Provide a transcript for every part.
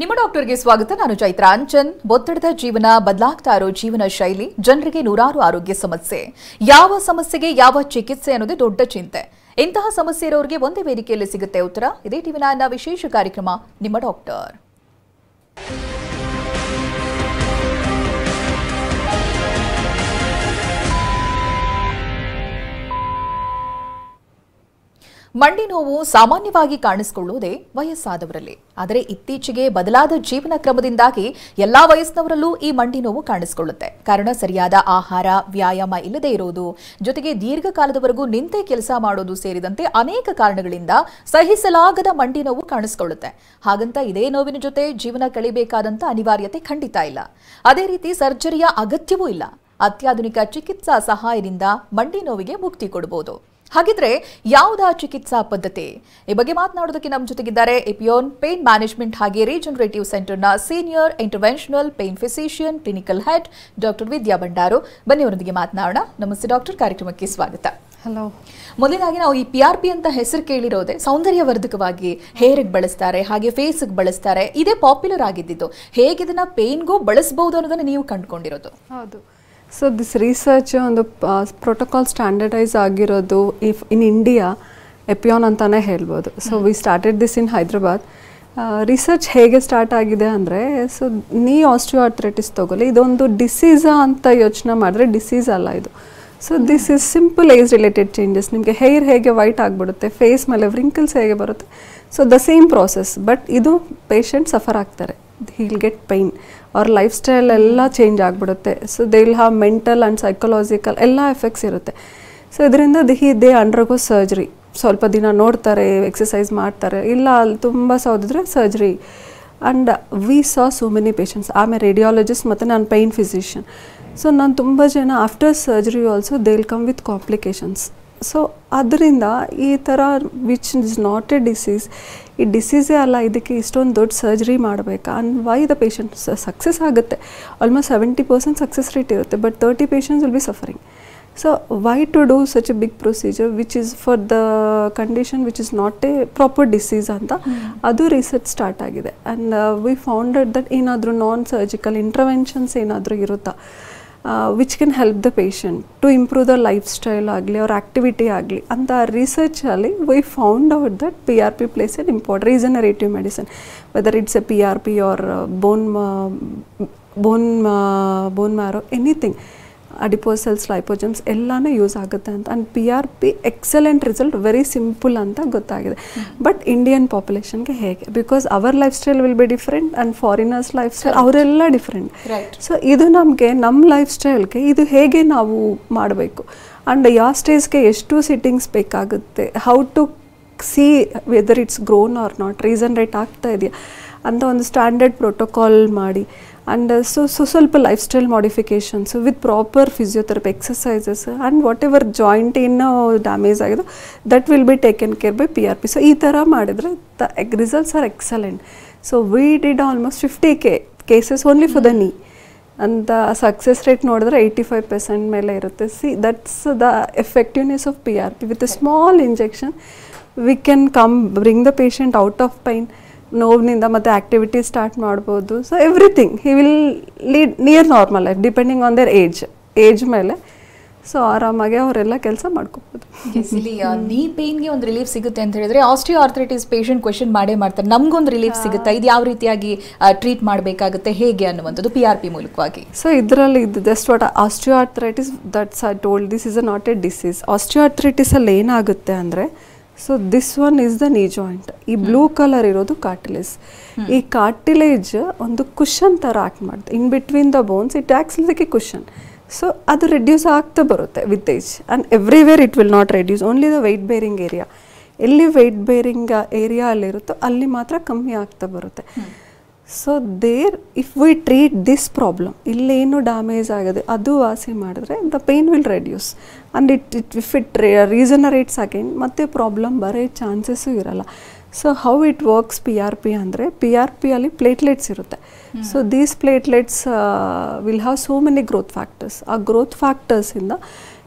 ನಿಮ್ಮ ಡಾಕ್ಟರ್ಗೆ ಸ್ವಾಗತ. ನಾನು ಚೈತ್ರ ಅಂಚನ್. ಒತ್ತಡದ ಜೀವನ, ಬದಲಾಗ್ತಾ ಇರೋ ಜೀವನ ಶೈಲಿ, ಜನರಿಗೆ ನೂರಾರು ಆರೋಗ್ಯ ಸಮಸ್ಯೆ. ಯಾವ ಸಮಸ್ಯೆಗೆ ಯಾವ ಚಿಕಿತ್ಸೆ ಅನ್ನೋದೇ ದೊಡ್ಡ ಚಿಂತೆ. ಇಂತಹ ಸಮಸ್ಯೆ ಇರೋರಿಗೆ ಒಂದೇ ವೇದಿಕೆಯಲ್ಲಿ ಸಿಗುತ್ತೆ ಉತ್ತರ. ಇದೇ ಟಿವಿ9ನ ವಿಶೇಷ ಕಾರ್ಯಕ್ರಮ ನಿಮ್ಮ ಡಾಕ್ಟರ್. ಮಂಡಿ ನೋವು ಸಾಮಾನ್ಯವಾಗಿ ಕಾಣಿಸಿಕೊಳ್ಳುವುದೇ ವಯಸ್ಸಾದವರಲ್ಲಿ. ಆದರೆ ಇತ್ತೀಚೆಗೆ ಬದಲಾದ ಜೀವನ ಕ್ರಮದಿಂದಾಗಿ ಎಲ್ಲಾ ವಯಸ್ಸಿನವರಲ್ಲೂ ಈ ಮಂಡಿ ನೋವು ಕಾಣಿಸಿಕೊಳ್ಳುತ್ತೆ. ಕಾರಣ ಸರಿಯಾದ ಆಹಾರ, ವ್ಯಾಯಾಮ ಇಲ್ಲದೆ ಇರುವುದು, ಜೊತೆಗೆ ದೀರ್ಘಕಾಲದವರೆಗೂ ನಿಂತೇ ಕೆಲಸ ಮಾಡೋದು ಸೇರಿದಂತೆ ಅನೇಕ ಕಾರಣಗಳಿಂದ ಸಹಿಸಲಾಗದ ಮಂಡಿ ನೋವು ಕಾಣಿಸಿಕೊಳ್ಳುತ್ತೆ. ಹಾಗಂತ ಇದೇ ನೋವಿನ ಜೊತೆ ಜೀವನ ಕಳಿಬೇಕಾದಂತ ಅನಿವಾರ್ಯತೆ ಖಂಡಿತ ಇಲ್ಲ. ಅದೇ ರೀತಿ ಸರ್ಜರಿಯ ಅಗತ್ಯವೂ ಇಲ್ಲ. ಅತ್ಯಾಧುನಿಕ ಚಿಕಿತ್ಸಾ ಸಹಾಯದಿಂದ ಮಂಡಿ ನೋವಿಗೆ ಮುಕ್ತಿ ಕೊಡಬಹುದು. ಹಾಗಿದ್ರೆ ಯಾವುದಾ ಚಿಕಿತ್ಸಾ ಪದ್ಧತಿ? ಈ ಬಗ್ಗೆ ಮಾತನಾಡೋದಕ್ಕೆ ನಮ್ಮ ಜೊತೆಗಿದ್ದಾರೆ ಎಪಿಯೋನ್ ಪೇನ್ ಮ್ಯಾನೇಜ್ಮೆಂಟ್ ಹಾಗೆ ರೀಜನರೇಟಿವ್ ಸೆಂಟರ್ನ senior interventional pain physician, clinical head doctor Vidya Bhandaru. ಬನ್ನಿ ಅವರೊಂದಿಗೆ ಮಾತನಾಡೋಣ. ನಮಸ್ತೆ ಡಾಕ್ಟರ್, ಕಾರ್ಯಕ್ರಮಕ್ಕೆ ಸ್ವಾಗತ. ಹಲೋ. ಮೊದಲಾಗಿ ನಾವು ಈ PRP ಅಂತ ಹೆಸರು ಕೇಳಿರೋದೆ ಸೌಂದರ್ಯವರ್ಧಕವಾಗಿ ಹೇರ್ಗೆ ಬಳಸ್ತಾರೆ, ಹಾಗೆ ಫೇಸ್ಗೆ ಬಳಸ್ತಾರೆ. ಇದೇ ಪಾಪ್ಯುಲರ್ ಆಗಿದ್ದು. ಹೇಗೆ ಇದನ್ನ ಪೇನ್ಗೂ ಬಳಸಬಹುದು ಅನ್ನೋದನ್ನ ನೀವು ಕಂಡುಕೊಂಡಿರೋದು? ಹೌದು. ಸೊ ದಿಸ್ ರಿಸರ್ಚ್ ಒಂದು ಪ್ರೋಟೋಕಾಲ್ ಸ್ಟ್ಯಾಂಡರ್ಡೈಸ್ ಆಗಿರೋದು ಇನ್ ಇಂಡಿಯಾ ಎಪಿಯಾನ್ ಅಂತಲೇ ಹೇಳ್ಬೋದು. So we started this in Hyderabad. Research ಹೇಗೆ ಸ್ಟಾರ್ಟ್ ಆಗಿದೆ ಅಂದರೆ, ಸೊ ನೀ ಆಸ್ಟಿಯೋಆರ್ಥ್ರೈಟಿಸ್ ತಗೊಳ್ಳಿ, ಇದೊಂದು ಡಿಸೀಸಾ ಅಂತ ಯೋಚನೆ ಮಾಡಿದ್ರೆ ಡಿಸೀಸ್ ಅಲ್ಲ ಇದು. So this is simple age related changes. ನಿಮಗೆ ಹೇರ್ ಹೇಗೆ ವೈಟ್ ಆಗಿಬಿಡುತ್ತೆ, ಫೇಸ್ ಮೇಲೆ ವ್ರಿಂಕಲ್ಸ್ ಹೇಗೆ ಬರುತ್ತೆ, so the same process. But ಇದು ಪೇಷಂಟ್ ಸಫರ್ ಆಗ್ತಾರೆ, he'll get pain. ಅವ್ರ ಲೈಫ್ ಸ್ಟೈಲ್ ಎಲ್ಲ ಚೇಂಜ್ ಆಗಿಬಿಡುತ್ತೆ. So they will have mental and psychological ಎಲ್ಲ ಎಫೆಕ್ಟ್ಸ್ ಇರುತ್ತೆ. ಸೊ ಇದರಿಂದ ದೇ ಅಂಡರ್ಗೋ ಸರ್ಜರಿ. ಸ್ವಲ್ಪ ದಿನ ನೋಡ್ತಾರೆ, ಎಕ್ಸಸೈಸ್ ಮಾಡ್ತಾರೆ, ಇಲ್ಲ ಅಲ್ಲಿ ತುಂಬ ಸೌದಿದ್ರೆ surgery. And we saw so many patients. ಆಮೇಲೆ ರೇಡಿಯಾಲಜಿಸ್ಟ್ ಮತ್ತು ನಾನು ಪೇನ್ ಫಿಸಿಷಿಯನ್. ಸೊ ನಾನು ತುಂಬ ಜನ after surgery also they will come with complications. So ಅದರಿಂದ ಈ ಥರ which is not a disease, ಈ ಡಿಸೀಸೇ ಅಲ್ಲ, ಇದಕ್ಕೆ ಇಷ್ಟೊಂದು ದೊಡ್ಡ ಸರ್ಜರಿ ಮಾಡಬೇಕಾ? And why the patient success ಆಗುತ್ತೆ. ಆಲ್ಮೋಸ್ಟ್ 70% ಸಕ್ಸಸ್ ರೇಟ್ ಇರುತ್ತೆ, but 30 patients will be suffering. So why to do such a big procedure which is for the condition which is not a proper disease ಅಂತ ಅದು research start ಆಗಿದೆ. And we founded that ಏನಾದರೂ non surgical interventions ಏನಾದರೂ ಇರುತ್ತಾ which can help the patient to improve the life style ಆಗಲಿ, ಅವ್ರ activity ಆಗಲಿ ಅಂತ ರಿಸರ್ಚಲ್ಲಿ we found out that PRP plays an important regenerative medicine, whether it's a PRP or bone marrow, anything, adipose cells, liposomes ಎಲ್ಲನೂ use ಆಗುತ್ತೆ ಅಂತ. And PRP excellent result, very simple ಅಂತ ಗೊತ್ತಾಗಿದೆ. ಬಟ್ ಇಂಡಿಯನ್ ಪಾಪ್ಯುಲೇಷನ್ಗೆ ಹೇಗೆ, because our life style will be different and foreigners life style ಅವರೆಲ್ಲ different. So ಇದು ನಮಗೆ ನಮ್ಮ ಲೈಫ್ ಸ್ಟೈಲ್ಗೆ ಇದು ಹೇಗೆ ನಾವು ಮಾಡಬೇಕು, ಆ್ಯಂಡ್ ಯಾವ ಸ್ಟೇಜ್ಗೆ ಎಷ್ಟು ಸಿಟ್ಟಿಂಗ್ಸ್ ಬೇಕಾಗುತ್ತೆ, how to see whether it's grown or not, reason rate ಆಗ್ತಾ ಇದೆಯಾ ಅಂತ ಒಂದು ಸ್ಟ್ಯಾಂಡರ್ಡ್ ಪ್ರೋಟೋಕಾಲ್ ಮಾಡಿ. ಆ್ಯಂಡ್ ಸ್ವಲ್ಪ lifestyle modifications with proper physiotherapy exercises and whatever joint ಏನು ಡ್ಯಾಮೇಜ್ ಆಗಿದೆ that will be taken care by PRP. So ಈ ಥರ ಮಾಡಿದರೆ the results are excellent. So we did almost 50 cases only for the knee ಅಂತ. Success rate ನೋಡಿದ್ರೆ 85% ಮೇಲೆ ಇರುತ್ತೆ. See that's the effectiveness of PRP. With a small injection we can bring the patient out of pain, ನೋವಿನಿಂದ ಮತ್ತು activity start ಮಾಡ್ಬೋದು. So everything he will lead near normal life depending on their age ಮೇಲೆ. So ಆರಾಮಾಗಿ ಅವರೆಲ್ಲ ಕೆಲಸ ಮಾಡ್ಕೋಬೋದು. ಇಲ್ಲಿ ನೀ ಪೇನ್ಗೆ ಒಂದು ರಿಲೀಫ್ ಸಿಗುತ್ತೆ ಅಂತ ಹೇಳಿದ್ರೆ ಆಸ್ಟಿಯೋ ಆರ್ಥ್ರೈಟಿಸ್ ಪೇಷಂಟ್ ಕ್ವೆಶನ್ ಮಾಡೇ ಮಾಡ್ತಾರೆ, ನಮಗೊಂದು ರಿಲೀಫ್ ಸಿಗುತ್ತಾ, ಇದು ಯಾವ ರೀತಿಯಾಗಿ ಟ್ರೀಟ್ ಮಾಡಬೇಕಾಗುತ್ತೆ ಹೇಗೆ ಅನ್ನುವಂಥದ್ದು PRP ಮೂಲಕವಾಗಿ. ಸೊ ಇದರಲ್ಲಿ ಇದು just what osteoarthritis that's I told, this is a not a disease. ಆಸ್ಟಿಯೋ ಆರ್ಥ್ರೈಟಿಸಲ್ಲಿ ಏನಾಗುತ್ತೆ ಅಂದರೆ, so this one is the knee joint. ಈ ಬ್ಲೂ ಕಲರ್ ಇರೋದು ಕಾರ್ಟಿಲೇಜ್. ಈ ಕಾರ್ಟಿಲೇಜ್ ಒಂದು ಕುಷನ್ ಥರ ಆಕ್ಟ್ ಮಾಡುತ್ತೆ in between the bones. It acts like a cushion. So ಅದು ರೆಡ್ಯೂಸ್ ಆಗ್ತಾ ಬರುತ್ತೆ with age. And everywhere it will not reduce, only the weight bearing area. ಎಲ್ಲಿ ವೆಯ್ಟ್ ಬೇರಿಂಗ್ ಏರಿಯಾ ಅಲ್ಲಿರುತ್ತೋ ಅಲ್ಲಿ ಮಾತ್ರ ಕಮ್ಮಿ ಆಗ್ತಾ ಬರುತ್ತೆ. So there if we treat this problem, ಇಲ್ಲೇನು ಡ್ಯಾಮೇಜ್ ಆಗಿದೆ ಅದು ವಾಸಿ ಮಾಡಿದ್ರೆ the pain will reduce. And if it regenerates again ಮತ್ತೆ ಪ್ರಾಬ್ಲಮ್ ಬರೋ ಚಾನ್ಸಸ್ಸು ಇರಲ್ಲ. So how it works PRP ಅಂದರೆ, PRP ಅಲ್ಲಿ ಪ್ಲೇಟ್ಲೆಟ್ಸ್ ಇರುತ್ತೆ. So these platelets will have so many growth factors. ಆ ಗ್ರೋತ್ ಫ್ಯಾಕ್ಟರ್ಸಿಂದ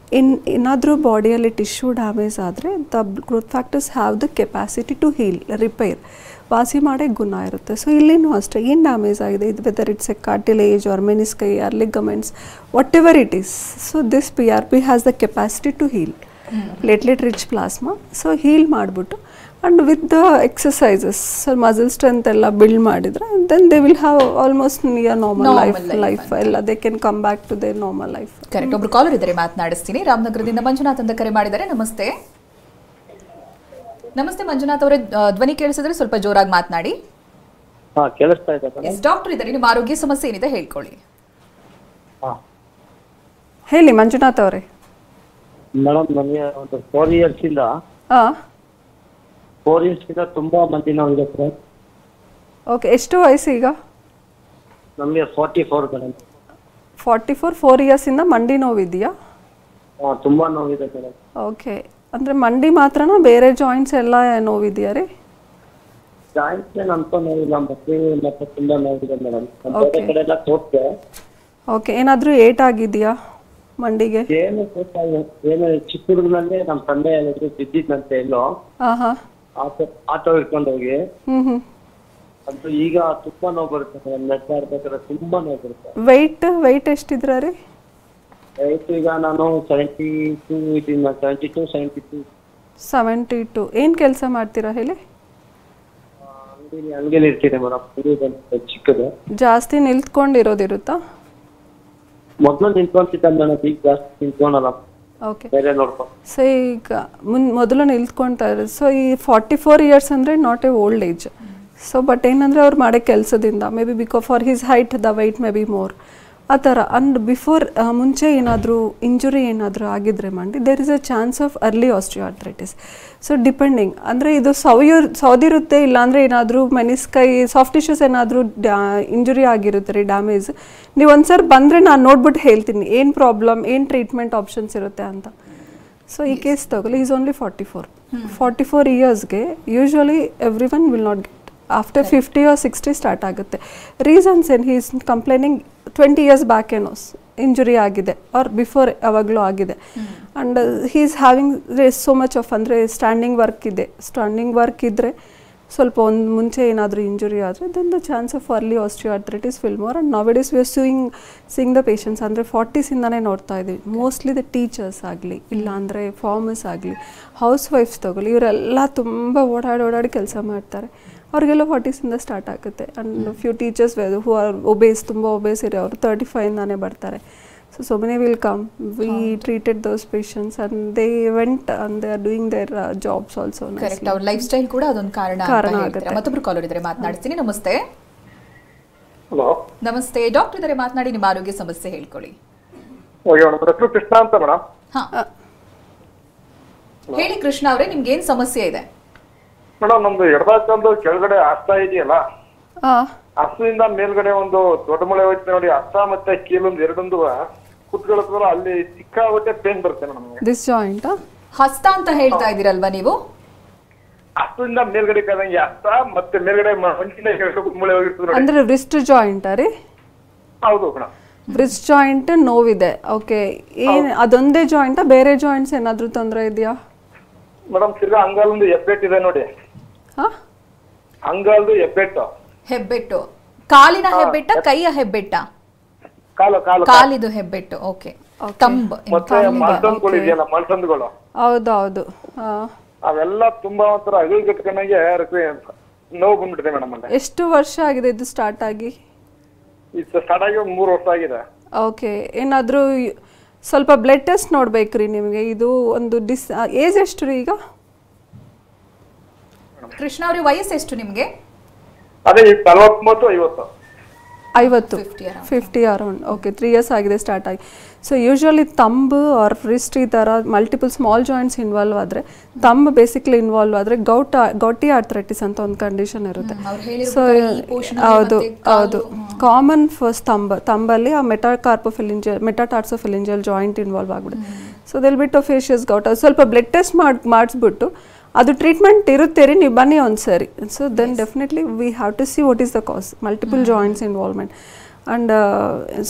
ಏನಾದರೂ ಬಾಡಿಯಲ್ಲಿ ಟಿಶ್ಯೂ ಡ್ಯಾಮೇಜ್ ಆದರೆ the growth factors have the capacity to heal, repair. ವಾಸಿ ಮಾಡೇ ಗುಣ ಇರುತ್ತೆ. ಸೊ ಇಲ್ಲಿನೂ ಅಷ್ಟೇ, ಏನು ಡ್ಯಾಮೇಜ್ ಆಗಿದೆ, ಇದು whether it's a cartilage or menisci or ligaments, whatever it is. So this PRP has the capacity to heal, platelet rich plasma. So heal ಮಾಡಿಬಿಟ್ಟು and with the exercises muscle strength ಎಲ್ಲ build ಮಾಡಿದರೆ then they will have almost near normal life ಎಲ್ಲ they can come back to their normal life. Correct. ಒಬ್ರು caller ಇದ್ದಾರೆ, ಮಾತನಾಡಿಸ್ತೀನಿ. ರಾಮನಗರದಿಂದ ಮಂಜುನಾಥ್ ಅಂತ ಕರೆ ಮಾಡಿದ್ದಾರೆ. ನಮಸ್ತೆ. ನಮಸ್ತೆ ಮಂಜುನಾಥ್ ಅವರೇ, ಧ್ವನಿ ಕೇಳಿಸಿದ್ರೆ ಸ್ವಲ್ಪ ಜೋರಾಗಿ ಮಾತನಾಡಿ. ಕೇಳಿಸ್ತಾ ಇದೆ. ಡಾಕ್ಟರ್ ಇದ್ದಾರೆ, ನಿಮ್ಮ ಆರೋಗ್ಯ ಸಮಸ್ಯೆ ಏನಿದೆ ಹೇಳ್ಕೊಳ್ಳಿ. ಹೇಳಿ ಮಂಜುನಾಥ್ ಅವರೇ. ಮೇಡಮ್, ನನಗೆ ಒಂದು 4 years ಇಂದ ತುಂಬಾ ಮಂದಿ ನೋವಿದೆ ಸರ್. ಓಕೆ, ಎಷ್ಟು ವಯಸ್ಸು ಈಗ? ನಮಗೆ 44 ಮೇಡಮ್. 44, 4 years ಇಂದ ಮಂಡಿ ನೋವಿದೆಯಾ? ತುಂಬಾ ನೋವಿದೆ ಮೇಡಮ್. ಓಕೆ, ಅಂದರೆ ಮಂಡಿ ಮಾತ್ರನಾ, ಬೇರೆ ಜಾಯಿಂಟ್ಸ್ ಎಲ್ಲ ನೋವಿದೆಯಾ ರೀ? ಜಾಯಿಂಟ್ಸ್ ಏನು ಅಂತ ನೋವಿಲ್ಲ, ಮತ್ತೆ ತುಂಬಾ ನೋವಿದೆ ಮೇಡಮ್. ಬೇರೆ ಕಡೆ ಎಲ್ಲ ತೋರಿಸ್ದೆ. ಓಕೆ, ಏನಾದರೂ ಏಟ್ ಆಗಿದೆಯಾ ಮಂಡಿಗೆ? ಏನು ಚಿಕ್ಕ ಹುಡುಗನಲ್ಲೇ ನಮ್ಮ ತಂದೆ ಏನಾದ್ರು ಬಿದ್ದಿದ್ದಂತೆ ಎಲ್ಲೋ ಆಟೋ ಇಟ್ಕೊಂಡು ಹೋಗಿ. ಅದು ಈಗ ತುಂಬಾ ನೋವು ಬರುತ್ತೆ ಮೇಡಮ್. ನೆಟ್ಟ ಇರ್ಬೇಕಾದ್ರೆ ತುಂಬಾ ನೋವು ಬರುತ್ತೆ. ವೆಯ್ಟ್ ಎಷ್ಟಿದ್ರ ರೀ? ವೆಯ್ಟ್ ಈಗ ನಾನು 72 ಇದೀನಿ. 72. ಏನು ಕೆಲಸ ಮಾಡ್ತೀರಾ ಹೇಳಿ? ಅಂಗಡಿಯಲ್ಲಿ ಇರ್ತೀನಿ ಮೇಡಮ್. ಚಿಕ್ಕದು. ಜಾಸ್ತಿ ನಿಲ್ತ್ಕೊಂಡಿರೋದಿರುತ್ತಾ? ಮೊದಲು ನಿಂತ್ಕೊಂತಿದ್ದ ಮೇಡಮ್, ಈಗ ಜಾಸ್ತಿ ನಿಂತ್ಕೊಳಲ್ಲ. ಓಕೆ, ಬೇರೆ ನೋಡ್ಕೊಂಡು. ಸೊ ಈಗ ಮೊದಲು ನಿಲ್ತ್ಕೊಳ್ತಾ ಇರೋದು. ಸೊ ಈ 44 years ಅಂದರೆ not a old age. So but ಏನಂದರೆ ಅವ್ರು ಮಾಡೋ ಕೆಲಸದಿಂದ maybe because for his height the weight may be more ಆ ಥರ. ಅಂಡ್ ಬಿಫೋರ್ ಮುಂಚೆ ಏನಾದರೂ ಇಂಜುರಿ ಏನಾದರೂ ಆಗಿದ್ರೆ ಮಂಡಿ, there is a chance of early osteoarthritis. So depending ಅಂದರೆ ಇದು ಸೌದಿರುತ್ತೆ, ಇಲ್ಲಾಂದರೆ ಏನಾದರೂ ಮೆನಿಸ್ಕೈ ಸಾಫ್ಟ್ ಟಿಶ್ಯೂಸ್ ಏನಾದರೂ ಇಂಜುರಿ ಆಗಿರುತ್ತೆ ರೀ, ಡ್ಯಾಮೇಜ್. ನೀವು ಒಂದ್ಸರಿ ಬಂದರೆ ನಾನು ನೋಡ್ಬಿಟ್ಟು ಹೇಳ್ತೀನಿ ಏನು ಪ್ರಾಬ್ಲಮ್, ಏನು ಟ್ರೀಟ್ಮೆಂಟ್ ಆಪ್ಷನ್ಸ್ ಇರುತ್ತೆ ಅಂತ. ಸೊ ಈ ಕೇಸ್ ತಗೊಳ್ಳಿ, ಈಸ್ ಓನ್ಲಿ 44 yearsಗೆ usually everyone will not get. After 50 or 60 start ಆಗುತ್ತೆ. ರೀಸನ್ಸ್ ಏನು, he is complaining 20 years back ಏನೋ ಇಂಜುರಿ ಆಗಿದೆ ಆರ್ ಬಿಫೋರ್ ಯಾವಾಗಲೂ ಆಗಿದೆ. And he is having so much of ಅಂದರೆ ಸ್ಟ್ಯಾಂಡಿಂಗ್ ವರ್ಕ್ ಇದೆ. ಸ್ಟ್ಯಾಂಡಿಂಗ್ ವರ್ಕ್ ಇದ್ದರೆ ಸ್ವಲ್ಪ ಒಂದು ಮುಂಚೆ ಏನಾದರೂ ಇಂಜುರಿ ಆದರೆ then the chance of early osteoarthritis will more. And nowadays we are seeing the patients ಅಂದರೆ 40s ಇಂದನೇ ನೋಡ್ತಾ ಇದ್ದೀವಿ. ಮೋಸ್ಟ್ಲಿ ದ ಟೀಚರ್ಸ್ ಆಗಲಿ, ಇಲ್ಲಾಂದರೆ ಫಾರ್ಮರ್ಸ್ ಆಗಲಿ, ಹೌಸ್ ವೈಫ್ಸ್ ತಗೊಳ್ಳಿ, ಇವರೆಲ್ಲ ತುಂಬ ಓಡಾಡಿ ಕೆಲಸ ಮಾಡ್ತಾರೆ. ಅವ್ರಿಗೆಲ್ಲ 40s ಇಂದ ಸ್ಟಾರ್ಟ್ ಆಗುತ್ತೆ. And few teachers who are obese, ತುಂಬ ಒಬೇಸ್ ಇರೋ ಅವರು 35 ಇಂದಾನೇ ಬರ್ತಾರೆ. So many will come. We treated those patients and they went and they are doing their jobs also. Correct, ಅವ್ರ ಲೈಫ್ ಸ್ಟೈಲ್ ಕೂಡ ಅದೊಂದು ಕಾರಣ ಆಗುತ್ತೆ. ಮತ್ತೊಬ್ರು ಕಾಲರ್ ಇದ್ದಾರೆ, ಮಾತನಾಡ್ತೀನಿ. ನಮಸ್ತೆ. ಹಲೋ, ನಮಸ್ತೆ. ಡಾಕ್ಟರ್ ಇದ್ದಾರೆ, ಮಾತನಾಡಿ. ನಿಮ್ಮ ಆರೋಗ್ಯ ಸಮಸ್ಯೆ ಹೇಳ್ಕೊಳ್ಳಿ. ಕೃಷ್ಣ ಅಂತ ಮೇಡಮ್. ಹೇಳಿ ಕೃಷ್ಣ ಅವರೇ, ನಿಮ್ಗೆ ಏನ್ ಸಮಸ್ಯೆ ಇದೆ? ಮೇಡಮ್, ನಮ್ದು ಎಡದಾಕಂದು ಕೆಳಗಡೆ ಹಸ್ತ ಇದೆಯಲ್ಲ, ಹಸ್ತದಿಂದ ಮೇಲ್ಗಡೆ ಒಂದು ದೊಡ್ಡ ಮೊಳೆ ಹೋಯ್ತು ನೋಡಿ. ಹಸ್ತ ಮತ್ತೆ ಕೀಲೊಂದು ಎರಡೊಂದು ಕುತ್ಕೊಳ್ಳೋದ್ರ ಅಲ್ಲಿ ಸಿಕ್ಕಾಬಟ್ಟೆ ಪೇನ್ ಬರುತ್ತೆ ಮೇಡಮ್. ದಿಸ್ ಜಾಯಿಂಟ್ ಹಸ್ತ ಅಂತ ಹೇಳ್ತಾ ಇದೀರಲ್ವಾ ನೀವು? ಹಸ್ತದಿಂದ ಮೇಲ್ಗಡೆ ಕದಂಗೆ ಹಸ್ತ ಮತ್ತೆ ಮೇಲ್ಗಡೆ ಮಂಚಿನ ಮೊಳೆ ಹೋಗಿರ್ತದೆ. ಅಂದ್ರೆ ರಿಸ್ಟ್ ಜಾಯಿಂಟ್ ರೀ? ಹೌದು ಮೇಡಮ್, ರಿಸ್ಟ್ ಜಾಯಿಂಟ್ ನೋವಿದೆ. ಓಕೆ, ಏನ್ ಅದೊಂದೇ ಜಾಯಿಂಟ್, ಬೇರೆ ಜಾಯಿಂಟ್ಸ್ ಏನಾದ್ರೂ ತೊಂದರೆ ಇದೆಯಾ ಮೇಡಮ್? ತಿರ್ಗಾ ಅಂಗಾಲೊಂದು ಹೆಬ್ಬೆಟ್ಟು ಇದೆ ನೋಡಿ. ಅಂಗಾಲ್ದು ಹೆಬ್ಬೆಟ್ಟು. ಕಾಲಿನ ಹೆಬ್ಬೆಟ್ಟ, ಕೈಯ ಹೆಬ್ಬೆಟ್ಟ? ಕಾಲಿದು ಹೆಬ್ಬೆಟ್ಟು. ಓಕೆ. ತಂಬ್ ಮತ್ತೆ ಮಲ್ಸಂದ್ಗಳು ಇದೆಯಲ್ಲ, ಮಲ್ಸಂದ್ಗಳು. ಹೌದೌದು, ಅವೆಲ್ಲ ತುಂಬಾ ಒಂಥರ ಅಗಲ್ಗಟ್ಕೊಂಡಾಗೆ ನೋವು ಬಂದ್ಬಿಟ್ಟಿದೆ ಮೇಡಮ್. ಅಲ್ಲ, ಎಷ್ಟು ವರ್ಷ ಆಗಿದೆ ಇದು ಸ್ಟಾರ್ಟ್ ಆಗಿ? ಇದು ಸ್ಟಾರ್ಟ್ ಆಗಿ 3 ವರ್ಷ ಆಗಿದೆ. ಓಕೆ, ಏನಾದರೂ ಸ್ವಲ್ಪ ಬ್ಲಡ್ ಟೆಸ್ಟ್ ನೋಡ್ಬೇಕ್ರಿ ನಿಮಗೆ. ಇದು ಒಂದು ಏಜ್ ಎಷ್ಟು ರೀ ಈಗ? ಕೃಷ್ಣ ಅವ್ರಿಗೆ ವಯಸ್ಸು ಎಷ್ಟು ನಿಮಗೆ? ಅದೇ 49 50 ಅರೌಂಡ್. ಓಕೆ, 3 years ಆಗಿದೆ ಸ್ಟಾರ್ಟ್ ಆಗಿ. So usually thumb R wrist ಈ ಥರ ಮಲ್ಟಿಪಲ್ ಸ್ಮಾಲ್ ಜಾಯಿಂಟ್ಸ್ ಇನ್ವಾಲ್ವ್ ಆದರೆ, ತಂಬ್ ಬೇಸಿಕ್ಲಿ ಇನ್ವಾಲ್ವ್ ಆದರೆ ಗೌಟಿ ಆರ್ಥ್ರೈಟಿಸ್ ಅಂತ ಒಂದು ಕಂಡೀಷನ್ ಇರುತ್ತೆ. ಸೊ ಹೌದು, ಕಾಮನ್ ಫಸ್ಟ್ ತಂಬಲ್ಲಿ ಆ ಮೆಟಾಟಾರ್ಸೋಫಿಲಿಂಜಿಯಲ್ ಜಾಯಿಂಟ್ ಇನ್ವಾಲ್ವ್ ಆಗಿಬಿಡುತ್ತೆ. ಸೊ ದೆಲ್ ಬಿಟ್ ಆಫ್ ಫೇಶಿಯಸ್ ಗೌಟ್. ಸ್ವಲ್ಪ ಬ್ಲಡ್ ಟೆಸ್ಟ್ ಮಾಡಿಸ್ಬಿಟ್ಟು ಅದು ಟ್ರೀಟ್ಮೆಂಟ್ ಇರುತ್ತೆ ರೀ, ನೀವು ಬನ್ನಿ ಒಂದು ಸರಿ. So then definitely we have to see what is the cause. Multiple joints involvement and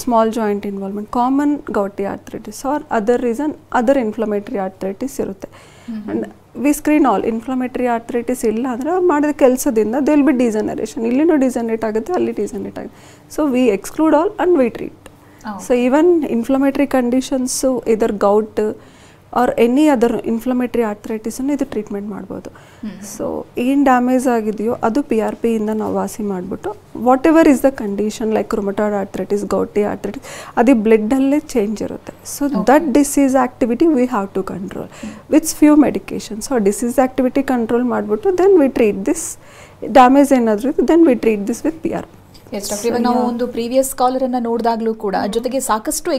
small joint involvement, common gouty arthritis or other reason, other inflammatory arthritis irutte. And we screen all inflammatory arthritis illa andre ಮಾಡಿದ ಕೆಲಸದಿಂದ there will be degeneration, ಇಲ್ಲಿನೂ degenerate ಆಗುತ್ತೆ, ಅಲ್ಲಿ degenerate ಆಗುತ್ತೆ. So we exclude all and we treat. So even inflammatory conditions, either gout or any other inflammatory arthritis ಇದು treatment ಮಾಡ್ಬೋದು. So ಏನು damage ಆಗಿದೆಯೋ ಅದು PRP ಇಂದ ನಾವು ವಾಸಿ ಮಾಡಿಬಿಟ್ಟು whatever is the condition like rheumatoid arthritis, gouty arthritis, ಅದು ಬ್ಲಡ್ಡಲ್ಲೇ ಚೇಂಜ್ ಇರುತ್ತೆ. So that disease activity we have to control with few medications. So disease activity control ಮಾಡಿಬಿಟ್ಟು then we treat this damage ಏನಾದರೂ ಇತ್ತು then we treat this with PRP. Yes doctor, ಇವಾಗ ನಾವು ಒಂದು previous collar ಅನ್ನ ನೋಡಿದಾಗ್ಲೂ ಕೂಡ ಜೊತೆಗೆ ಸಾಕಷ್ಟು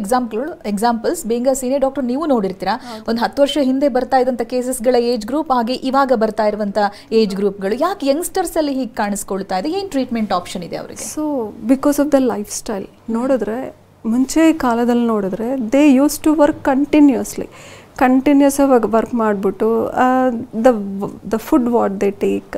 examples being a senior doctor ನೀವು ನೋಡಿರ್ತೀರಾ. ಒಂದು 10 ವರ್ಷ ಹಿಂದೆ ಬರ್ತಾ ಇದ್ದಂಥ ಕೇಸಸ್ಗಳ ಏಜ್ ಗ್ರೂಪ್ ಹಾಗೆ ಇವಾಗ ಬರ್ತಾ ಇರುವಂತ ಏಜ್ ಗ್ರೂಪ್ಗಳು ಯಾಕೆ ಯಂಗ್ಸ್ಟರ್ಸ್ ಅಲ್ಲಿ ಹೀಗೆ ಕಾಣಿಸ್ಕೊಳ್ತಾ ಇದೆ? ಏನು ಟ್ರೀಟ್ಮೆಂಟ್ ಆಪ್ಷನ್ ಇದೆ ಅವರಿಗೆ? So because of the life style ನೋಡಿದ್ರೆ, ಮುಂಚೆ ಕಾಲದಲ್ಲಿ ನೋಡಿದ್ರೆ they used to work continuous ಆಗಿ ವರ್ಕ್ ಮಾಡಿಬಿಟ್ಟು the food what they take,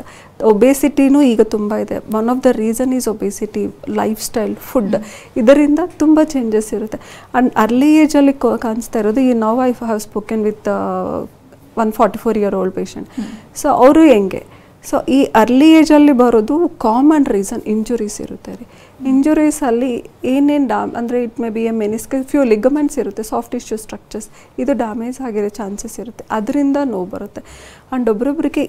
ಒಬೇಸಿಟಿನೂ ಈಗ ತುಂಬ ಇದೆ. One of the reason is obesity, life style, food, ಇದರಿಂದ ತುಂಬ ಚೇಂಜಸ್ ಇರುತ್ತೆ. ಆ್ಯಂಡ್ ಅರ್ಲಿ ಏಜಲ್ಲಿ ಕಾಣಿಸ್ತಾ ಇರೋದು ಈ now I have spoken with 144-year-old patient. So ಅವರು ಹೆಂಗೆ, ಸೊ ಈ ಅರ್ಲಿ ಏಜಲ್ಲಿ ಬರೋದು ಕಾಮನ್ ರೀಸನ್ ಇಂಜುರೀಸ್ ಇರುತ್ತೆ ರೀ. ಇಂಜುರೀಸಲ್ಲಿ ಏನೇನು ಅಂದರೆ it may be A meniscus, few ligaments ಇರುತ್ತೆ, ಸಾಫ್ಟ್ ಟಿಶ್ಯೂ ಸ್ಟ್ರಕ್ಚರ್ಸ್, ಇದು ಡ್ಯಾಮೇಜ್ ಆಗಿರೋ ಚಾನ್ಸಸ್ ಇರುತ್ತೆ, ಅದರಿಂದ ನೋವು ಬರುತ್ತೆ. ಆ್ಯಂಡ್ ಒಬ್ರೊಬ್ರಿಗೆ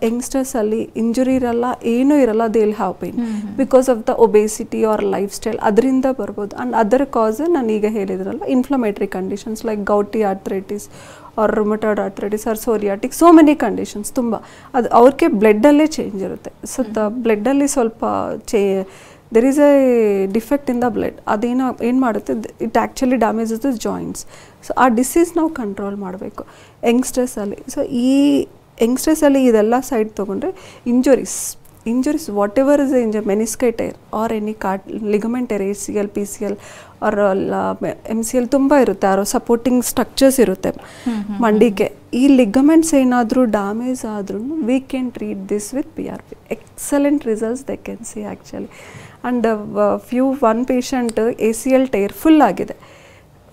ಯಂಗ್ಸ್ಟರ್ಸಲ್ಲಿ ಇಂಜುರಿ ಇರಲ್ಲ, ಏನೂ ಇರಲ್ಲ, they will have pain because of the obesity or lifestyle, ಅದರಿಂದ ಬರ್ಬೋದು. ಆ್ಯಂಡ್ ಅದರ್ ಕಾಸ್ ನಾನು ಈಗ ಹೇಳಿದ್ರಲ್ಲ inflammatory conditions like gouty arthritis or rheumatoid arthritis or psoriatic, so many conditions ತುಂಬ ಅದು ಅವ್ರಿಗೆ ಬ್ಲಡ್ಡಲ್ಲೇ ಚೇಂಜ್ ಇರುತ್ತೆ. ಸೊ ಬ್ಲಡ್ಡಲ್ಲಿ ಸ್ವಲ್ಪ there is a defect in the blood, ಅದೇನೋ ಏನು ಮಾಡುತ್ತೆ, it actually damages the joints. So ಆ ಡಿಸೀಸ್ ನಾವು ಕಂಟ್ರೋಲ್ ಮಾಡಬೇಕು ಯಂಗ್ಸ್ಟರ್ಸಲ್ಲಿ. ಸೊ ಈ ಯಂಗ್ಸ್ಟರ್ಸಲ್ಲಿ ಇದೆಲ್ಲ ಸೈಡ್ ತೊಗೊಂಡ್ರೆ injuries whatever is injure, menisci tear or any ligament tear, ACL, PCL or MCL ತುಂಬ ಇರುತ್ತೆ, ಆರೋ ಸಪೋರ್ಟಿಂಗ್ ಸ್ಟ್ರಕ್ಚರ್ಸ್ ಇರುತ್ತೆ ಮಂಡಿಗೆ. ಈ ಲಿಗಮೆಂಟ್ಸ್ ಏನಾದರೂ ಡ್ಯಾಮೇಜ್ ಆದ್ರೂ we can treat this with PRP. Excellent results they can see actually. And one patient ACL tear full ಆಗಿದೆ,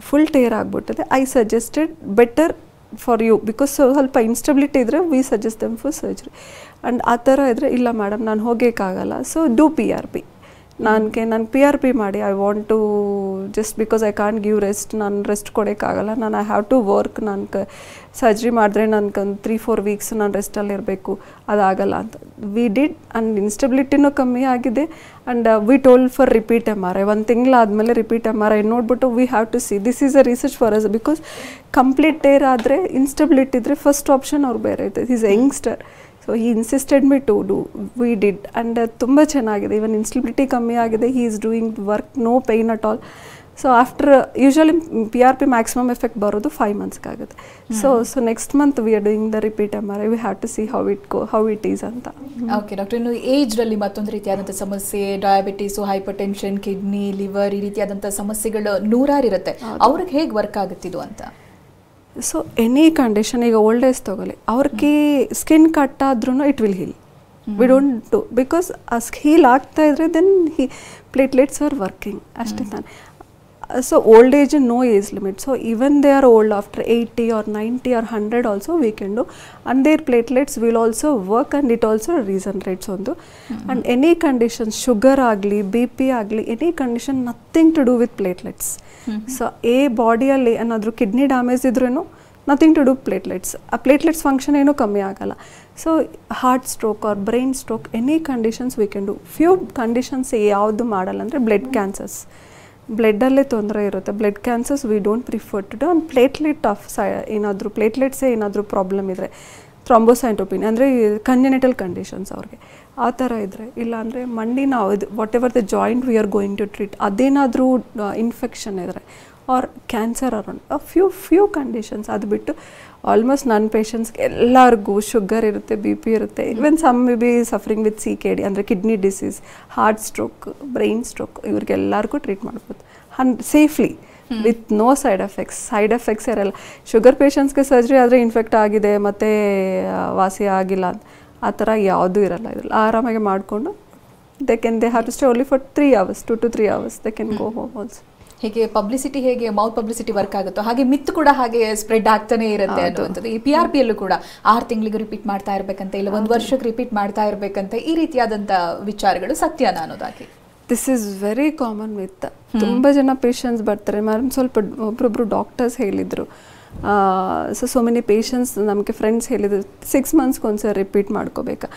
full tear ಆಗಿಬಿಟ್ಟಿದೆ. I suggested better for you because ಸ್ವಲ್ಪ instability ಇದ್ದರೆ we suggest them for surgery. And ಆ ಥರ ಇದ್ದರೆ ಇಲ್ಲ madam ನಾನು ಹೋಗೋಕ್ಕಾಗಲ್ಲ, ಸೊ ಡೂ PRP. ನಾನು PRP ಮಾಡಿ, I want to just because I can't give rest, ನಾನು ರೆಸ್ಟ್ ಕೊಡೋಕ್ಕಾಗಲ್ಲ, ನಾನು ಐ ಹ್ಯಾವ್ ಟು ವರ್ಕ್, ನಾನು ಸರ್ಜರಿ ಮಾಡಿದ್ರೆ ನನಗೊಂದು 3-4 ವೀಕ್ಸ್ ನಾನು ರೆಸ್ಟಲ್ಲಿರಬೇಕು, ಅದಾಗಲ್ಲ ಅಂತ ವಿ ಡಿಡ್. ಆ್ಯಂಡ್ ಇನ್ಸ್ಟೆಬಿಲಿಟಿನೂ ಕಮ್ಮಿ ಆಗಿದೆ. And we told for repeat MRI, 1 ತಿಂಗಳಾದಮೇಲೆ ರಿಪೀಟ್ MRI ನೋಡಿಬಿಟ್ಟು we have to see this is a research for us because complete tear ಆದರೆ ಇನ್ಸ್ಟೆಬಿಲಿಟಿ ಇದ್ದರೆ ಫಸ್ಟ್ ಆಪ್ಷನ್ ಅವ್ರು ಬೇರೆ ಇರ್ತದೆ. Is youngster, so he insisted me to do, we did. And ತುಂಬ ಚೆನ್ನಾಗಿದೆ, even instability ಕಮ್ಮಿ ಆಗಿದೆ, he is doing work, no pain at all. So after usually PRP maximum effect ಬರೋದು 5 ಮಂತ್ಸ್ಗಾಗುತ್ತೆ. So next month we are doing the repeat MRI, we have to see how it is ಅಂತ. Okay doctor, ಇನ್ನು ಏಜ್ರಲ್ಲಿ ಮತ್ತೊಂದು ರೀತಿಯಾದಂಥ ಸಮಸ್ಯೆ, diabetes, hypertension, kidney, liver, ಈ ರೀತಿಯಾದಂಥ ಸಮಸ್ಯೆಗಳು ನೂರಾರು ಇರುತ್ತೆ, ಅವ್ರಿಗೆ ಹೇಗೆ ವರ್ಕ್ ಆಗುತ್ತಿದ್ದು ಅಂತ? ಸೊ ಎನಿ ಕಂಡೀಷನ್, ಈಗ ಓಲ್ಡ್ ಏಜ್ ತೊಗೊಳ್ಳಿ, ಅವ್ರಿಗೆ ಸ್ಕಿನ್ ಕಟ್ ಆದ್ರೂ it will heal. We don't do because heal ಆಗ್ತಾ ಇದ್ರೆ ದೆನ್ ಪ್ಲೇಟ್ಲೆಟ್ಸ್ ಆರ್ ವರ್ಕಿಂಗ್ ಅಷ್ಟೇ ತಾನೆ. So old age no age limit. So even they are old after 80 or 90 or 100 also we can do, and their platelets will also work and it also regenerates ಒಂದು. And any condition, sugar ಆಗಲಿ, BP ಆಗಲಿ, any condition nothing to do with platelets. So ಬಾಡಿಯಲ್ಲಿ ಏನಾದರೂ kidney damage ಇದ್ರೂ nothing to do platelets. ಆ platelets function ಏನೂ ಕಮ್ಮಿ ಆಗಲ್ಲ. So heart stroke or brain stroke, any conditions we can do. Few conditions ಯಾವುದು ಮಾಡಲ್ಲ ಅಂದರೆ ಬ್ಲಡ್ ಕ್ಯಾನ್ಸರ್ಸ್, ಬ್ಲಡ್ಡಲ್ಲೇ ತೊಂದರೆ ಇರುತ್ತೆ, blood cancers we don't prefer to do. And platelet ಏನಾದರೂ ಪ್ಲೇಟ್ಲೆಟ್ಸೇ ಏನಾದರೂ ಪ್ರಾಬ್ಲಮ್ ಇದ್ದರೆ, ಥ್ರಾಂಬೋಸೈಟೋಪಿನಿ ಅಂದರೆ ಕಂಜೆನಿಟಲ್ ಕಂಡೀಷನ್ಸ್ ಅವ್ರಿಗೆ ಆ ಥರ ಇದ್ದರೆ, ಇಲ್ಲಾಂದರೆ ಮಂಡಿ ನಾವು ಇದು whatever the joint we are going to treat, ಅದೇನಾದರೂ ಇನ್ಫೆಕ್ಷನ್ ಇದ್ದರೆ or cancer around few conditions, ಅದು ಬಿಟ್ಟು ಆಲ್ಮೋಸ್ಟ್ ನನ್ನ ಪೇಷಂಟ್ಸ್ಗೆ ಎಲ್ಲರಿಗೂ ಶುಗರ್ ಇರುತ್ತೆ, BP ಇರುತ್ತೆ, even some may be suffering with CKD ಅಂದರೆ kidney disease, heart stroke, brain stroke, ಇವ್ರಿಗೆಲ್ಲರಿಗೂ ಟ್ರೀಟ್ ಮಾಡ್ಬೋದು safely with no side effects ಇರಲ್ಲ. ಶುಗರ್ ಪೇಷಂಟ್ಸ್ಗೆ ಸರ್ಜರಿ ಆದರೆ ಇನ್ಫೆಕ್ಟ್ ಆಗಿದೆ ಮತ್ತು ವಾಸಿ ಆಗಿಲ್ಲ, ಆ ಥರ ಯಾವುದೂ ಇರಲ್ಲ. ಇದ್ರಲ್ಲಿ ಆರಾಮಾಗಿ ಮಾಡಿಕೊಂಡು they have to stay only for 3 hours, 2 to 3 hours. They can go home also. ಹೇಗೆ ಪಬ್ಲಿಸಿಟಿ ಹೇಗೆ ಮೌತ್ ಪಬ್ಲಿಸಿಟಿ ವರ್ಕ್ ಆಗುತ್ತೋ ಹಾಗೆ ಮಿತ್ ಕೂಡ ಹಾಗೆ ಸ್ಪ್ರೆಡ್ ಆಗ್ತಾನೆ ಇರುತ್ತೆ ಅನ್ನುವಂಥದ್ದು. ಈ PRP ಯಲ್ಲೂ ಕೂಡ 6 ತಿಂಗಳಿಗೆ ರಿಪೀಟ್ ಮಾಡ್ತಾ ಇರಬೇಕಂತ, ಇಲ್ಲ 1 ವರ್ಷಕ್ಕೆ ರಿಪೀಟ್ ಮಾಡ್ತಾ ಇರಬೇಕಂತ, ಈ ರೀತಿಯಾದಂಥ ವಿಚಾರಗಳು ಸತ್ಯನಾ ಅನ್ನೋದಾಗಿ. This is very common with ತುಂಬ ಜನ ಪೇಷಂಟ್ಸ್ ಬರ್ತಾರೆ. ಮ್ಯಾಮ್ ಸ್ವಲ್ಪ ಒಬ್ಬೊಬ್ರು ಡಾಕ್ಟರ್ಸ್ ಹೇಳಿದರು, ಸೊ ಮೆನಿ ಪೇಷಂಟ್ಸ್ ನಮಗೆ ಫ್ರೆಂಡ್ಸ್ ಹೇಳಿದ್ರು 6 ಮಂತ್ಸ್ಗೆ ಒಂದ್ಸರಿ ರಿಪೀಟ್ ಮಾಡ್ಕೋಬೇಕಾ.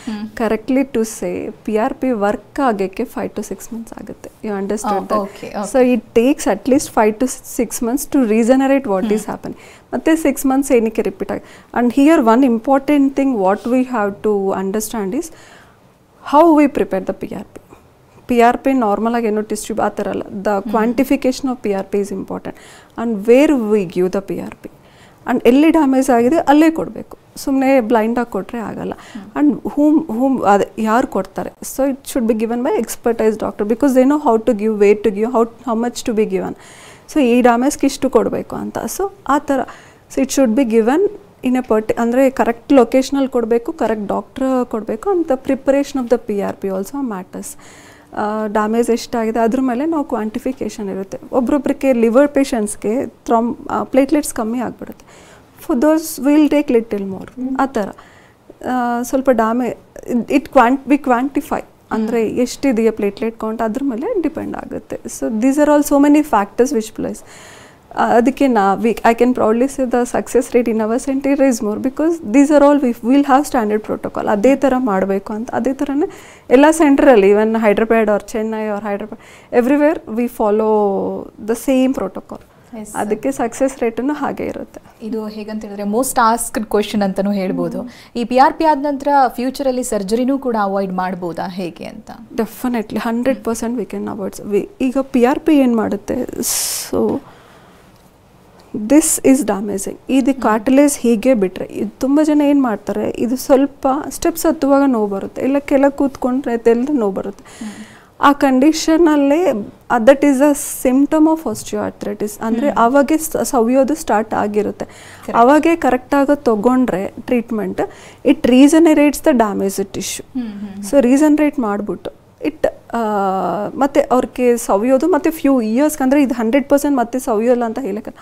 Correctly to say PRP work ಆಗೋಕ್ಕೆ 5 to 6 months ಆಗುತ್ತೆ. You understand that? So it takes at least 5 to 6 months to regenerate what is happening. ಮತ್ತೆ 6 months ಏನಕ್ಕೆ ರಿಪೀಟ್ ಆಗಿ. And here one important thing what we have to understand is how we prepare the PRP normal ಆಗಿ ಏನೋ distribute ಆ ಥರ ಅಲ್ಲ. The quantification of PRP is important and where we give the PRP. And ಎಲ್ಲಿ damage ಆಗಿದೆ ಅಲ್ಲೇ ಕೊಡಬೇಕು, ಸುಮ್ಮನೆ ಬ್ಲೈಂಡಾಗಿ ಕೊಟ್ಟರೆ ಆಗಲ್ಲ. ಆ್ಯಂಡ್ ಹೂಮ್ ಅದೇ ಯಾರು ಕೊಡ್ತಾರೆ, so it should be given by expertise doctor, because they know how to give, where to give, how much to be given. So ಈ ಡ್ಯಾಮೇಜ್ಗೆ ಇಷ್ಟು ಕೊಡಬೇಕು ಅಂತ. ಸೊ ಆ ಥರ so it should be given in a ಅಂದರೆ correct ಲೊಕೇಶನಲ್ಲಿ ಕೊಡಬೇಕು, ಕರೆಕ್ಟ್ ಡಾಕ್ಟ್ರ್ ಕೊಡಬೇಕು. And the preparation of the PRP also matters. Damage ಎಷ್ಟಾಗಿದೆ ಅದ್ರ ಮೇಲೆ ನಾವು ಕ್ವಾಂಟಿಫಿಕೇಷನ್ ಇರುತ್ತೆ. ಒಬ್ರೊಬ್ರಿಗೆ ಲಿವರ್ ಪೇಷಂಟ್ಸ್ಗೆ ಪ್ಲೇಟ್ಲೆಟ್ಸ್ ಕಮ್ಮಿ ಆಗಿಬಿಡುತ್ತೆ. For those will take little more. ಆ ಥರ ಸ್ವಲ್ಪ ವಿ ಕ್ವಾಂಟಿಫೈ ಅಂದರೆ ಎಷ್ಟಿದೆಯಾ ಪ್ಲೇಟ್ಲೆಟ್ ಕೌಂಟ್ ಅದ್ರ ಮೇಲೆ ಡಿಪೆಂಡ್ ಆಗುತ್ತೆ. So these are all so many factors which place. ಅದಕ್ಕೆ I can proudly say the success rate in our centre is more, because these are all will have standard protocol. ಅದೇ ಥರ ಮಾಡಬೇಕು ಅಂತ. ಅದೇ ಥರನೇ ಎಲ್ಲ ಸೆಂಟ್ರಲ್ಲಿ, even Hyderabad or Chennai or Hyderabad, everywhere we follow the same protocol. ಅದಕ್ಕೆ ಸಕ್ಸಸ್ ರೇಟನ್ನು ಹಾಗೆ ಇರುತ್ತೆ. ಇದು ಹೇಗಂತ ಹೇಳಿದ್ರೆ ಮೋಸ್ಟ್ ಆಸ್ಕ್ಡ್ ಕ್ವೆಶ್ಚನ್ ಅಂತಲೂ ಹೇಳ್ಬೋದು. ಈ PRP ಆದ ನಂತರ ಫ್ಯೂಚರಲ್ಲಿ ಸರ್ಜರಿನೂ ಕೂಡ ಅವಾಯ್ಡ್ ಮಾಡ್ಬೋದಾ ಹೇಗೆ ಅಂತ? Definitely 100% we can avoid. ಈಗ PRP ಏನು ಮಾಡುತ್ತೆ, ಸೊ ದಿಸ್ ಈಸ್ ಡ್ಯಾಮೇಜಿಂಗ್. ಇದು ಕಾರ್ಟಿಲೇಜ್ ಹೀಗೆ ಬಿಟ್ಟರೆ, ಇದು ತುಂಬ ಜನ ಏನು ಮಾಡ್ತಾರೆ, ಇದು ಸ್ವಲ್ಪ ಸ್ಟೆಪ್ಸ್ ಹತ್ತುವಾಗ ನೋವು ಬರುತ್ತೆ, ಇಲ್ಲ ಕೆಳಗೆ ಕೂತ್ಕೊಂಡ್ರೆ ಎಲ್ಲ ನೋವು ಬರುತ್ತೆ. ಆ ಕಂಡೀಷನಲ್ಲೇ that is a symptom of osteoarthritis. ಅಂದರೆ ಅವಾಗೆ ಸವಿಯೋದು ಸ್ಟಾರ್ಟ್ ಆಗಿರುತ್ತೆ. ಅವಾಗೆ ಕರೆಕ್ಟಾಗಿ ತೊಗೊಂಡ್ರೆ treatment, it regenerates the damage tissue. So regenerate ಮಾಡಿಬಿಟ್ಟು ಮತ್ತೆ ಅವ್ರಿಗೆ ಸವಿಯೋದು ಮತ್ತೆ ಫ್ಯೂ ಇಯರ್ಸ್ಗೆ, ಅಂದರೆ ಇದು 100% ಮತ್ತೆ ಸವಿಯೋಲ್ಲ ಅಂತ ಹೇಳಕ್ಕೆ.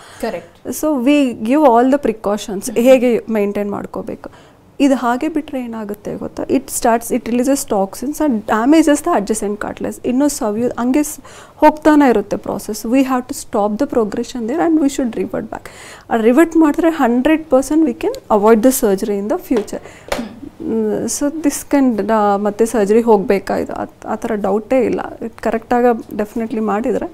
So we give all the precautions, ಹೇಗೆ ಮೇಂಟೈನ್ ಮಾಡ್ಕೋಬೇಕು. ಇದು ಹಾಗೆ ಬಿಟ್ಟರೆ ಏನಾಗುತ್ತೆ ಗೊತ್ತಾ, it releases toxins and damages the adjacent cartilage. ಇನ್ನೂ ಸವಿಯೋದು ಹಂಗೆ ಹೋಗ್ತಾನೆ ಇರುತ್ತೆ process. We have to stop the progression there and we should revert back. Revert ಮಾಡಿದ್ರೆ 100% we can avoid the surgery in the future. So this can ಮತ್ತೆ surgery ಹೋಗಬೇಕಾಯ್ತು ಆ ಥರ ಡೌಟೇ ಇಲ್ಲ. ಕರೆಕ್ಟಾಗಿ ಡೆಫಿನೆಟ್ಲಿ ಮಾಡಿದರೆ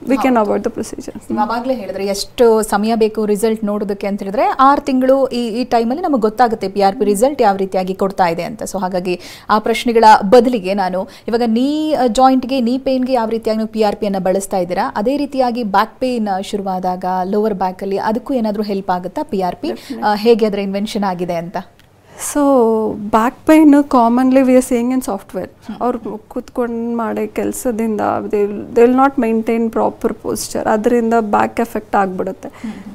we can avoid the procedure. ಆವಾಗಲೇ ಹೇಳಿದ್ರೆ ಎಷ್ಟು ಸಮಯ ಬೇಕು ರಿಸಲ್ಟ್ ನೋಡೋದಕ್ಕೆ ಅಂತ ಹೇಳಿದ್ರೆ 6 ತಿಂಗಳು. ಈ ಟೈಮಲ್ಲಿ ನಮಗೆ ಗೊತ್ತಾಗುತ್ತೆ PRP ರಿಸಲ್ಟ್ ಯಾವ ರೀತಿಯಾಗಿ ಕೊಡ್ತಾ ಇದೆ ಅಂತ. ಸೊ ಹಾಗಾಗಿ ಆ ಪ್ರಶ್ನೆಗಳ ಬದಲಿಗೆ ನಾನು ಇವಾಗ ನೀ ಜಾಯಿಂಟ್ಗೆ, ನೀ ಪೇನ್ಗೆ ಯಾವ ರೀತಿಯಾಗಿ ನೀವು PRPಯನ್ನು ಬಳಸ್ತಾ ಇದ್ದೀರಾ, ಅದೇ ರೀತಿಯಾಗಿ ಬ್ಯಾಕ್ ಪೇನ್ ಶುರುವಾದಾಗ ಲೋವರ್ ಬ್ಯಾಕಲ್ಲಿ ಅದಕ್ಕೂ ಏನಾದರೂ ಹೆಲ್ಪ್ ಆಗುತ್ತಾ PRP? ಹೇಗೆ ಅದರ ಇನ್ವೆನ್ಷನ್ ಆಗಿದೆ ಅಂತ? So back pain commonly we are saying in software. ಅವ್ರು ಕೂತ್ಕೊಂಡು ಮಾಡೋ ಕೆಲಸದಿಂದ they will not maintain proper posture, ಅದರಿಂದ ಬ್ಯಾಕ್ ಎಫೆಕ್ಟ್ ಆಗಿಬಿಡುತ್ತೆ.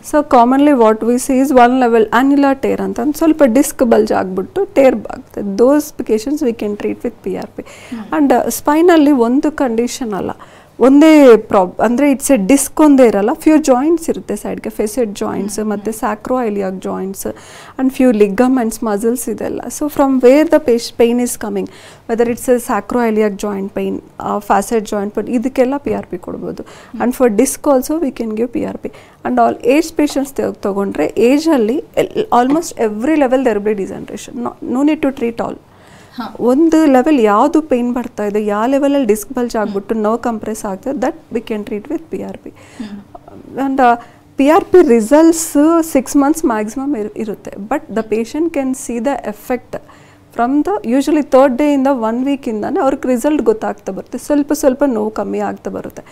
So commonly what we see is 1 level annular tear ಅಂತ, ಒಂದು ಸ್ವಲ್ಪ ಡಿಸ್ಕ್ ಬಲ್ಜ್ ಆಗಿಬಿಟ್ಟು ಟೇರ್ ಆಗ್ತದೆ. Those patients we can treat with PRP. And ಸ್ಪೈನಲ್ಲಿ ಒಂದು ಕಂಡೀಷನ್ ಅಲ್ಲ, ಒಂದೇ ಅಂದರೆ ಇಟ್ಸ್ ಎ ಡಿಸ್ಕ್ ಒಂದೇ ಇರಲ್ಲ, ಫ್ಯೂ ಜಾಯಿಂಟ್ಸ್ ಇರುತ್ತೆ ಸೈಡ್ಗೆ, ಫೆಸೆಟ್ ಜಾಯಿಂಟ್ಸ್ ಮತ್ತು sacroiliac joints and few ligaments, muscles ಇದೆಲ್ಲ. So from where the pain is coming, whether it's a sacroiliac joint pain, facet joint pain, ಇದಕ್ಕೆಲ್ಲ PRP ಕೊಡ್ಬೋದು. And for disc also we can give PRP. And all age patients ತೊಗೊಂಡ್ರೆ ಏಜಲ್ಲಿ almost every level there be degeneration, no need to treat all. ಒಂದು level ಯಾವುದು pain ಬರ್ತಾ ಇದೆ, ಯಾವ ಲೆವೆಲಲ್ಲಿ ಡಿಸ್ಕ್ ಬಲ್ಜ್ ಆಗಿಬಿಟ್ಟು ನೋವು ಕಂಪ್ರೆಸ್ ಆಗ್ತದೆ, that we can treat with PRP. And PRP results 6 months maximum ಇರುತ್ತೆ. But the patient can see the effect from the usually 3rd day ಇಂದ 1 weekಯಿಂದಾನೆ ಅವ್ರಿಗೆ ರಿಸಲ್ಟ್ ಗೊತ್ತಾಗ್ತಾ ಬರುತ್ತೆ. ಸ್ವಲ್ಪ ನೋವು ಕಮ್ಮಿ ಆಗ್ತಾ ಬರುತ್ತೆ.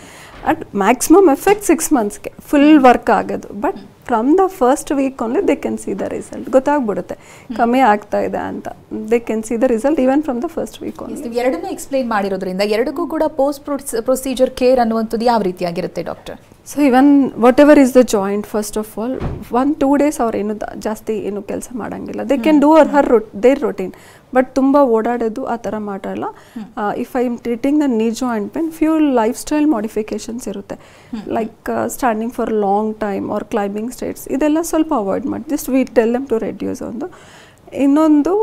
ಅಟ್ ಮ್ಯಾಕ್ಸಿಮಮ್ ಎಫೆಕ್ಟ್ 6 monthsಗೆ ಫುಲ್ ವರ್ಕ್ ಆಗೋದು. But from the first week only they can see the result, ಗೊತ್ತಾಗ್ಬಿಡುತ್ತೆ ಕಮ್ಮಿ ಆಗ್ತಾ ಇದೆ ಅಂತ. They can see the result even from the first week only. ನೀವು ಎರಡನ್ನೂ ಎಕ್ಸ್ಪ್ಲೈನ್ ಮಾಡಿರೋದ್ರಿಂದ ಎರಡಕ್ಕೂ ಕೂಡ ಪೋಸ್ಟ್ ಪ್ರೊಸೀಜರ್ ಕೇರ್ ಅನ್ನುವಂಥದ್ದು ಯಾವ ರೀತಿಯಾಗಿರುತ್ತೆ doctor? So even whatever is the joint first of all 1-2 days ಅವ್ರು ಏನು ಜಾಸ್ತಿ ಏನು ಕೆಲಸ ಮಾಡೋಂಗಿಲ್ಲ. They can do their routine. But ತುಂಬ ಓಡಾಡೋದು ಆ ಥರ ಮಾಡಲ್ಲ. If I am treating the knee joint pain, few lifestyle modifications ಇರುತ್ತೆ. Like standing for long time or climbing stairs, ಇದೆಲ್ಲ ಸ್ವಲ್ಪ ಅವಾಯ್ಡ್ ಮಾಡಿ. Just we tell them to reduce ಒಂದು. ಇನ್ನೊಂದು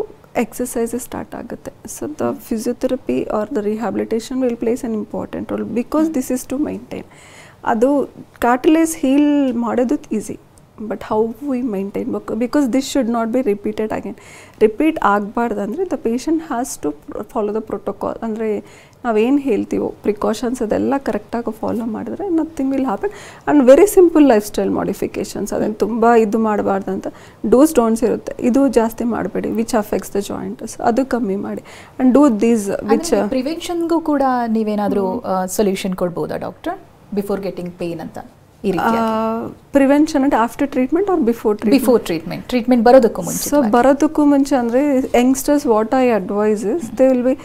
exercises start ಆಗುತ್ತೆ. So the physiotherapy or the rehabilitation will plays an important role because this is to maintain. ಅದು cartilage heal ಮಾಡೋದು easy, but how we maintain because this should not be repeated again. Repeat ಆಗಬಾರ್ದು ಅಂದರೆ the patient has to follow the protocol. ಅಂದರೆ ನಾವೇನು ಹೇಳ್ತೀವೋ precautions ಅದೆಲ್ಲ ಕರೆಕ್ಟಾಗಿ follow ಮಾಡಿದ್ರೆ nothing will happen. And very simple lifestyle modifications, ಅದೇನು ತುಂಬ ಇದು ಮಾಡಬಾರ್ದು ಅಂತ ಡೂಸ್ ಡೋಂಟ್ಸ್ ಇರುತ್ತೆ. ಇದು ಜಾಸ್ತಿ ಮಾಡಬೇಡಿ ವಿಚ್ ಅಫೆಕ್ಟ್ಸ್ ದ ಜಾಯಿಂಟ್ಸ್, ಅದು ಕಮ್ಮಿ ಮಾಡಿ. ಆ್ಯಂಡ್ ಡೂ ದೀಸ್ ವಿಚ್ ಪ್ರಿವೆನ್ಷನ್ಗೂ ಕೂಡ ನೀವೇನಾದರೂ ಸೊಲ್ಯೂಷನ್ ಕೊಡ್ಬೋದಾ ಡಾಕ್ಟರ್ ಬಿಫೋರ್ ಗೆಟಿಂಗ್ ಪೇನ್ ಅಂತ? ಪ್ರಿವೆನ್ಷನ್ ಅಂದರೆ after treatment or before treatment ಬರೋದಕ್ಕೂ ಮುಂಚೆ? ಸೊ ಬರೋದಕ್ಕೂ ಮುಂಚೆ ಅಂದರೆ youngsters what I advise is they will be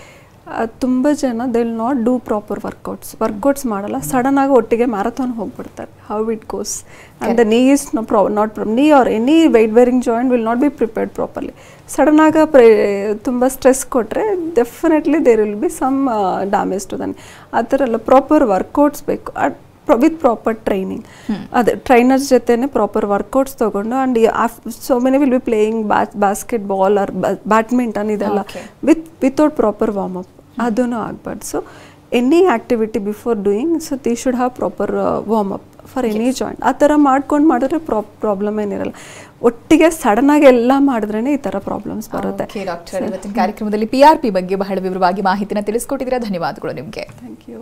ತುಂಬ ಜನ they will not do proper workouts ಮಾಡಲ್ಲ. ಸಡನ್ ಆಗಿ ಒಟ್ಟಿಗೆ ಮ್ಯಾರಥಾನ್ ಹೋಗ್ಬಿಡ್ತಾರೆ. How it goes and the knee is not knee or any weight bearing joint will not be prepared properly. Sudden ಆಗ ತುಂಬ stress ಕೊಟ್ಟರೆ definitely there will be some damage to then. ಆ ಥರ ಎಲ್ಲ proper workouts ಬೇಕು with proper training. ಅದೇ trainers ಜೊತೆನೆ proper workouts ತೊಗೊಂಡು. And so many will be playing basketball or badminton, ಇದೆಲ್ಲ ವಿತೌಟ್ ಪ್ರಾಪರ್ ವಾರ್ಮ್ ಅಪ್ ಅದೂ ಆಗಬಾರ್ದು. So any activity before doing, so they should have proper warm up for any joint. ಆ ಥರ ಮಾಡ್ಕೊಂಡು ಮಾಡಿದ್ರೆ problem ಏನಿರಲ್ಲ. ಒಟ್ಟಿಗೆ ಸಡನ್ ಆಗಿ ಎಲ್ಲ ಮಾಡಿದ್ರೇ ಈ ಥರ ಪ್ರಾಬ್ಲಮ್ಸ್ ಬರುತ್ತೆ. ಡಾಕ್ಟರ್, ಇವತ್ತಿನ ಕಾರ್ಯಕ್ರಮದಲ್ಲಿ PRP ಬಗ್ಗೆ ಬಹಳ ವಿವರವಾಗಿ ಮಾಹಿತಿನ ತಿಳಿಸ್ಕೊಟ್ಟಿದ್ದೀರಾ. ಧನ್ಯವಾದಗಳು ನಿಮಗೆ. Thank you.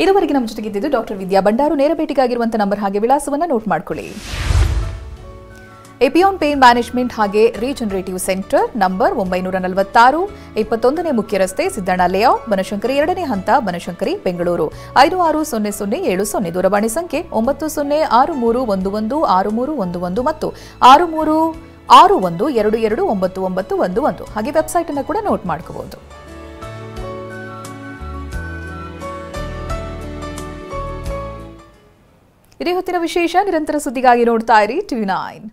ಇದುವರೆಗೆ ನಮ್ಮ ಜೊತೆಗಿದ್ದು ಡಾಕ್ಟರ್ ವಿದ್ಯಾ ಭಂಡಾರು. ನೇರ ಭೇಟಿಗಾಗಿರುವಂಥ ನಂಬರ್ ಹಾಗೆ ವಿಳಾಸವನ್ನು ನೋಟ್ ಮಾಡ್ಕೊಳ್ಳಿ. ಎಪಿಯಾನ್ ಪೇನ್ ಮ್ಯಾನೇಜ್ಮೆಂಟ್ ಹಾಗೆ ರೀಜನರೇಟಿವ್ ಸೆಂಟರ್, ನಂಬರ್ 946, 21ನೇ ಮುಖ್ಯ ರಸ್ತೆ, ಸಿದ್ದಣ್ಣ ಲೇಔಟ್, ಬನಶಂಕರಿ 2ನೇ ಹಂತ, ಬನಶಂಕರಿ, ಬೆಂಗಳೂರು 560070. ದೂರವಾಣಿ ಸಂಖ್ಯೆ 9063116311 ಮತ್ತು 6361229911. ಹಾಗೆ ವೆಬ್ಸೈಟ್ ಅನ್ನು ಕೂಡ ನೋಟ್ ಮಾಡ್ಕೋಬಹುದು. ಇದೇ ಹೊತ್ತಿನ ವಿಶೇಷ. ನಿರಂತರ ಸುದ್ದಿಗಾಗಿ ನೋಡ್ತಾ ಇರಿ TV9.